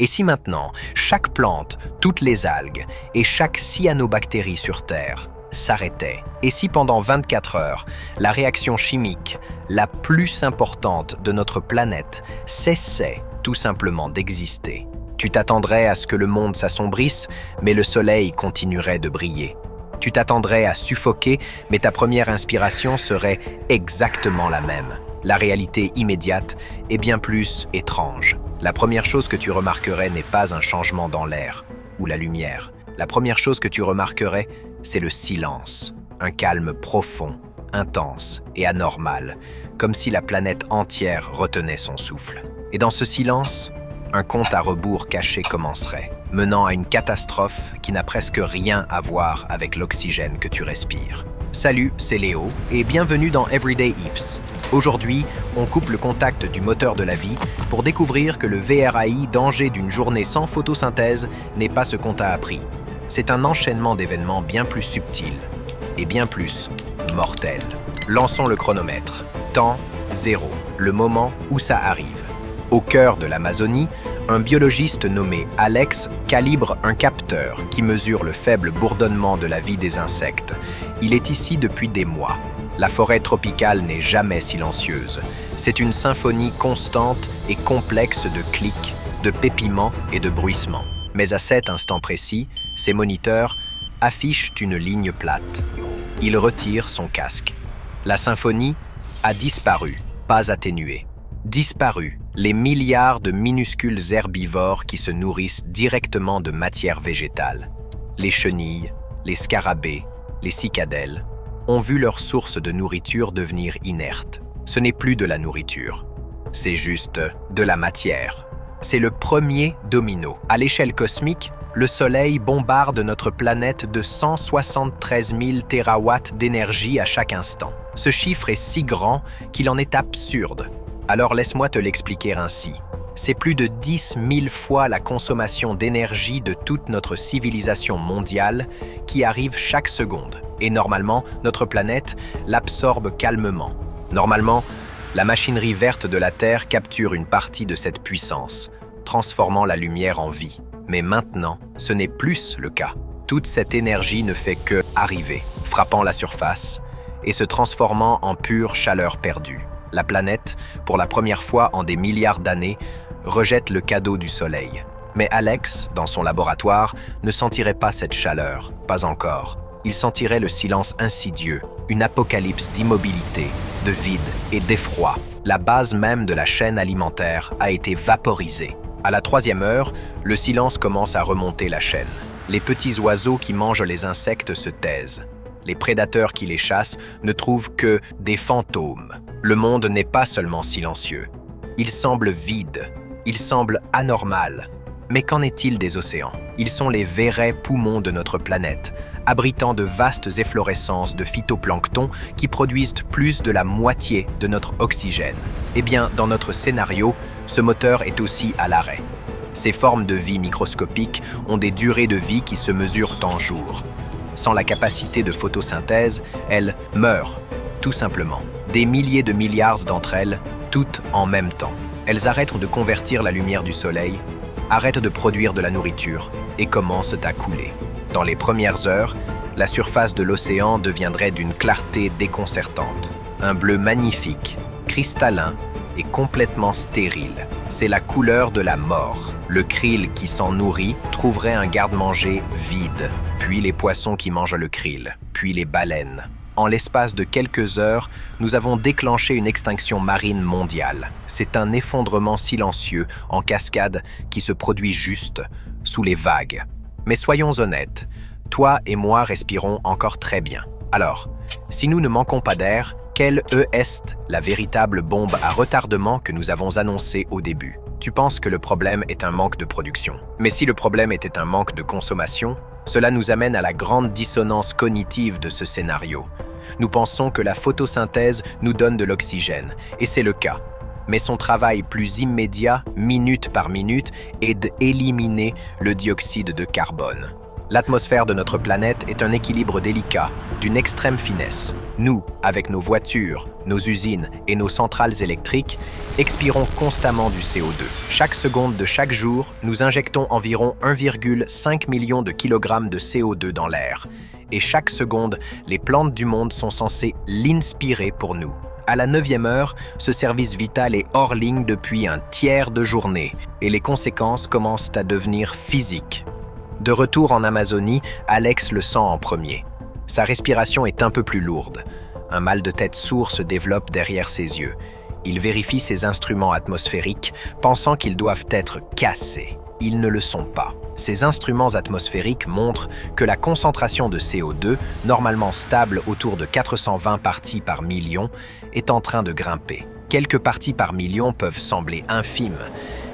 Et si maintenant, chaque plante, toutes les algues et chaque cyanobactérie sur Terre s'arrêtait? Et si pendant 24 heures, la réaction chimique la plus importante de notre planète cessait tout simplement d'exister? Tu t'attendrais à ce que le monde s'assombrisse, mais le soleil continuerait de briller. Tu t'attendrais à suffoquer, mais ta première inspiration serait exactement la même. La réalité immédiate est bien plus étrange. La première chose que tu remarquerais n'est pas un changement dans l'air ou la lumière. La première chose que tu remarquerais, c'est le silence. Un calme profond, intense et anormal, comme si la planète entière retenait son souffle. Et dans ce silence, un compte à rebours caché commencerait, menant à une catastrophe qui n'a presque rien à voir avec l'oxygène que tu respires. Salut, c'est Léo et bienvenue dans Everyday Ifs. Aujourd'hui, on coupe le contact du moteur de la vie pour découvrir que le VRAI danger d'une journée sans photosynthèse n'est pas ce qu'on t'a appris. C'est un enchaînement d'événements bien plus subtils et bien plus mortels. Lançons le chronomètre. Temps 0, le moment où ça arrive. Au cœur de l'Amazonie, un biologiste nommé Alex calibre un capteur qui mesure le faible bourdonnement de la vie des insectes. Il est ici depuis des mois. La forêt tropicale n'est jamais silencieuse. C'est une symphonie constante et complexe de clics, de pépiments et de bruissements. Mais à cet instant précis, ses moniteurs affichent une ligne plate. Il retire son casque. La symphonie a disparu, pas atténuée. Disparu, les milliards de minuscules herbivores qui se nourrissent directement de matière végétale. Les chenilles, les scarabées, les cicadelles ont vu leur source de nourriture devenir inerte. Ce n'est plus de la nourriture, c'est juste de la matière. C'est le premier domino. À l'échelle cosmique, le Soleil bombarde notre planète de 173 000 térawatts d'énergie à chaque instant. Ce chiffre est si grand qu'il en est absurde. Alors laisse-moi te l'expliquer ainsi. C'est plus de 10 000 fois la consommation d'énergie de toute notre civilisation mondiale qui arrive chaque seconde. Et normalement, notre planète l'absorbe calmement. Normalement, la machinerie verte de la Terre capture une partie de cette puissance, transformant la lumière en vie. Mais maintenant, ce n'est plus le cas. Toute cette énergie ne fait que arriver, frappant la surface et se transformant en pure chaleur perdue. La planète, pour la première fois en des milliards d'années, rejette le cadeau du Soleil. Mais Alex, dans son laboratoire, ne sentirait pas cette chaleur, pas encore. Il sentirait le silence insidieux, une apocalypse d'immobilité, de vide et d'effroi. La base même de la chaîne alimentaire a été vaporisée. À la 3e heure, le silence commence à remonter la chaîne. Les petits oiseaux qui mangent les insectes se taisent. Les prédateurs qui les chassent ne trouvent que des fantômes. Le monde n'est pas seulement silencieux. Il semble vide. Il semble anormal. Mais qu'en est-il des océans? Ils sont les vrais poumons de notre planète, abritant de vastes efflorescences de phytoplancton qui produisent plus de la moitié de notre oxygène. Eh bien, dans notre scénario, ce moteur est aussi à l'arrêt. Ces formes de vie microscopiques ont des durées de vie qui se mesurent en jours. Sans la capacité de photosynthèse, elles meurent, tout simplement. Des milliers de milliards d'entre elles, toutes en même temps. Elles arrêtent de convertir la lumière du soleil, arrêtent de produire de la nourriture et commencent à couler. Dans les premières heures, la surface de l'océan deviendrait d'une clarté déconcertante. Un bleu magnifique, cristallin et complètement stérile. C'est la couleur de la mort. Le krill qui s'en nourrit trouverait un garde-manger vide, puis les poissons qui mangent le krill, puis les baleines. En l'espace de quelques heures, nous avons déclenché une extinction marine mondiale. C'est un effondrement silencieux en cascade qui se produit juste sous les vagues. Mais soyons honnêtes, toi et moi respirons encore très bien. Alors, si nous ne manquons pas d'air, quelle est la véritable bombe à retardement que nous avons annoncée au début? Tu penses que le problème est un manque de production. Mais si le problème était un manque de consommation, cela nous amène à la grande dissonance cognitive de ce scénario. Nous pensons que la photosynthèse nous donne de l'oxygène, et c'est le cas. Mais son travail plus immédiat, minute par minute, est d'éliminer le dioxyde de carbone. L'atmosphère de notre planète est un équilibre délicat, d'une extrême finesse. Nous, avec nos voitures, nos usines et nos centrales électriques, expirons constamment du CO2. Chaque seconde de chaque jour, nous injectons environ 1,5 million de kilogrammes de CO2 dans l'air. Et chaque seconde, les plantes du monde sont censées l'inspirer pour nous. À la 9e heure, ce service vital est hors ligne depuis un tiers de journée et les conséquences commencent à devenir physiques. De retour en Amazonie, Alex le sent en premier. Sa respiration est un peu plus lourde. Un mal de tête sourd se développe derrière ses yeux. Il vérifie ses instruments atmosphériques, pensant qu'ils doivent être cassés. Ils ne le sont pas. Ces instruments atmosphériques montrent que la concentration de CO2, normalement stable autour de 420 parties par million, est en train de grimper. Quelques parties par million peuvent sembler infimes,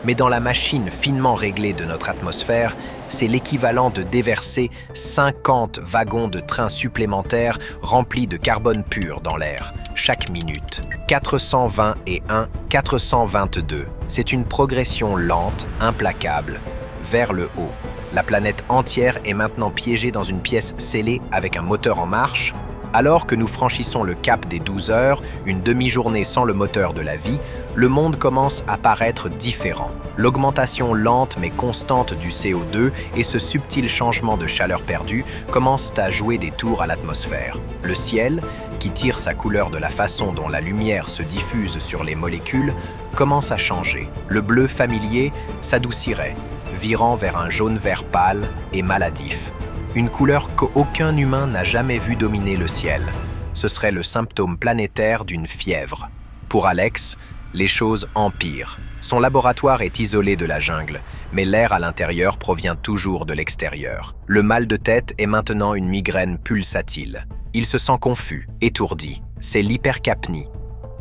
mais dans la machine finement réglée de notre atmosphère, c'est l'équivalent de déverser 50 wagons de train supplémentaires remplis de carbone pur dans l'air, chaque minute. 420 et 1, 422. C'est une progression lente, implacable, vers le haut. La planète entière est maintenant piégée dans une pièce scellée avec un moteur en marche. Alors que nous franchissons le cap des 12 heures, une demi-journée sans le moteur de la vie, le monde commence à paraître différent. L'augmentation lente mais constante du CO2 et ce subtil changement de chaleur perdue commencent à jouer des tours à l'atmosphère. Le ciel, qui tire sa couleur de la façon dont la lumière se diffuse sur les molécules, commence à changer. Le bleu familier s'adoucirait, virant vers un jaune-vert pâle et maladif. Une couleur qu'aucun humain n'a jamais vue dominer le ciel. Ce serait le symptôme planétaire d'une fièvre. Pour Alex, les choses empirent. Son laboratoire est isolé de la jungle, mais l'air à l'intérieur provient toujours de l'extérieur. Le mal de tête est maintenant une migraine pulsatile. Il se sent confus, étourdi. C'est l'hypercapnie,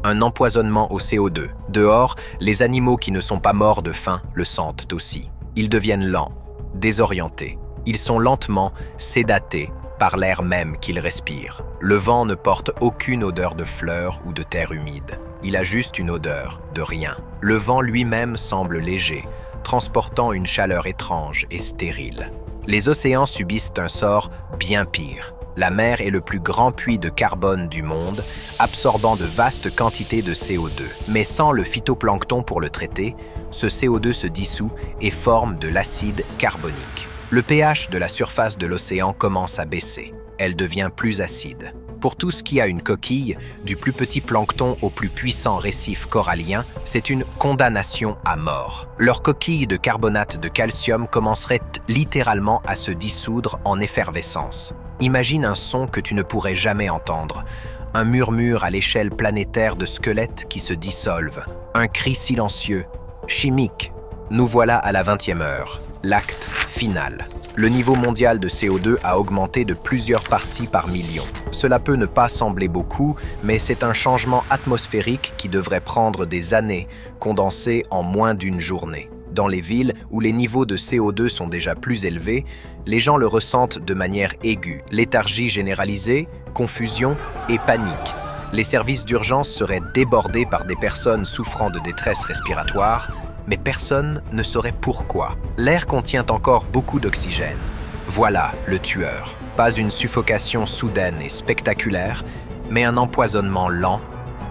un empoisonnement au CO2. Dehors, les animaux qui ne sont pas morts de faim le sentent aussi. Ils deviennent lents, désorientés. Ils sont lentement sédatés par l'air même qu'ils respirent. Le vent ne porte aucune odeur de fleurs ou de terre humide. Il a juste une odeur de rien. Le vent lui-même semble léger, transportant une chaleur étrange et stérile. Les océans subissent un sort bien pire. La mer est le plus grand puits de carbone du monde, absorbant de vastes quantités de CO2. Mais sans le phytoplancton pour le traiter, ce CO2 se dissout et forme de l'acide carbonique. Le pH de la surface de l'océan commence à baisser. Elle devient plus acide. Pour tout ce qui a une coquille, du plus petit plancton au plus puissant récif corallien, c'est une condamnation à mort. Leur coquille de carbonate de calcium commencerait littéralement à se dissoudre en effervescence. Imagine un son que tu ne pourrais jamais entendre. Un murmure à l'échelle planétaire de squelettes qui se dissolvent. Un cri silencieux, chimique. Nous voilà à la 20e heure, l'acte final. Le niveau mondial de CO2 a augmenté de plusieurs parties par million. Cela peut ne pas sembler beaucoup, mais c'est un changement atmosphérique qui devrait prendre des années, condensé en moins d'une journée. Dans les villes où les niveaux de CO2 sont déjà plus élevés, les gens le ressentent de manière aiguë. Léthargie généralisée, confusion et panique. Les services d'urgence seraient débordés par des personnes souffrant de détresse respiratoire, mais personne ne saurait pourquoi. L'air contient encore beaucoup d'oxygène. Voilà le tueur. Pas une suffocation soudaine et spectaculaire, mais un empoisonnement lent,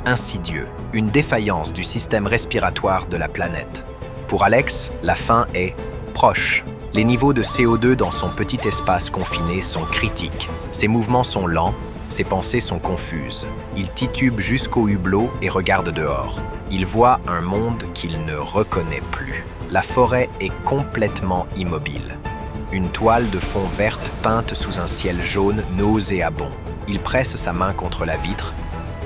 insidieux, une défaillance du système respiratoire de la planète. Pour Alex, la fin est proche. Les niveaux de CO2 dans son petit espace confiné sont critiques. Ses mouvements sont lents, ses pensées sont confuses. Il titube jusqu'au hublot et regarde dehors. Il voit un monde qu'il ne reconnaît plus. La forêt est complètement immobile. Une toile de fond verte peinte sous un ciel jaune nauséabond. Il presse sa main contre la vitre,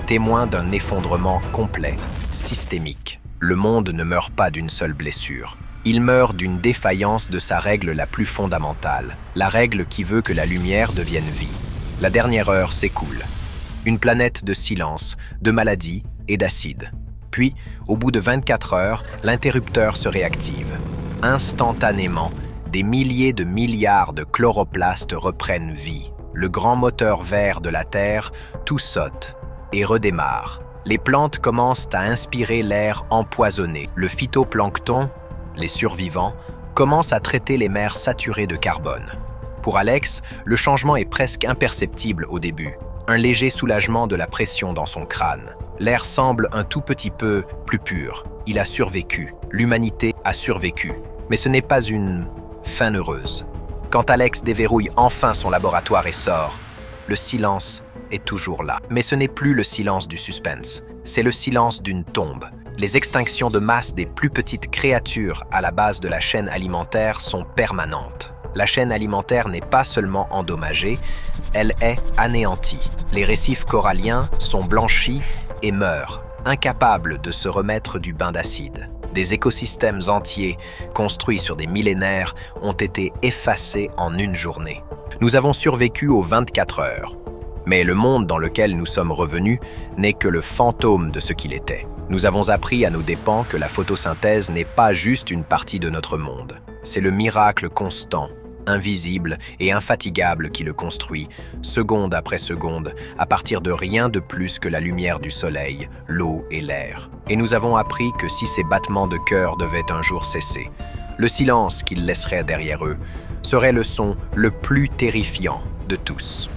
témoin d'un effondrement complet, systémique. Le monde ne meurt pas d'une seule blessure. Il meurt d'une défaillance de sa règle la plus fondamentale, la règle qui veut que la lumière devienne vie. La dernière heure s'écoule. Une planète de silence, de maladie et d'acide. Puis, au bout de 24 heures, l'interrupteur se réactive. Instantanément, des milliers de milliards de chloroplastes reprennent vie. Le grand moteur vert de la Terre tout saute et redémarre. Les plantes commencent à inspirer l'air empoisonné. Le phytoplancton, les survivants, commencent à traiter les mers saturées de carbone. Pour Alex, le changement est presque imperceptible au début. Un léger soulagement de la pression dans son crâne. L'air semble un tout petit peu plus pur. Il a survécu. L'humanité a survécu. Mais ce n'est pas une fin heureuse. Quand Alex déverrouille enfin son laboratoire et sort, le silence est toujours là. Mais ce n'est plus le silence du suspense. C'est le silence d'une tombe. Les extinctions de masse des plus petites créatures à la base de la chaîne alimentaire sont permanentes. La chaîne alimentaire n'est pas seulement endommagée, elle est anéantie. Les récifs coralliens sont blanchis et meurent, incapables de se remettre du bain d'acide. Des écosystèmes entiers, construits sur des millénaires, ont été effacés en une journée. Nous avons survécu aux 24 heures. Mais le monde dans lequel nous sommes revenus n'est que le fantôme de ce qu'il était. Nous avons appris à nos dépens que la photosynthèse n'est pas juste une partie de notre monde. C'est le miracle constant, invisible et infatigable qui le construit, seconde après seconde, à partir de rien de plus que la lumière du soleil, l'eau et l'air. Et nous avons appris que si ces battements de cœur devaient un jour cesser, le silence qu'ils laisseraient derrière eux serait le son le plus terrifiant de tous.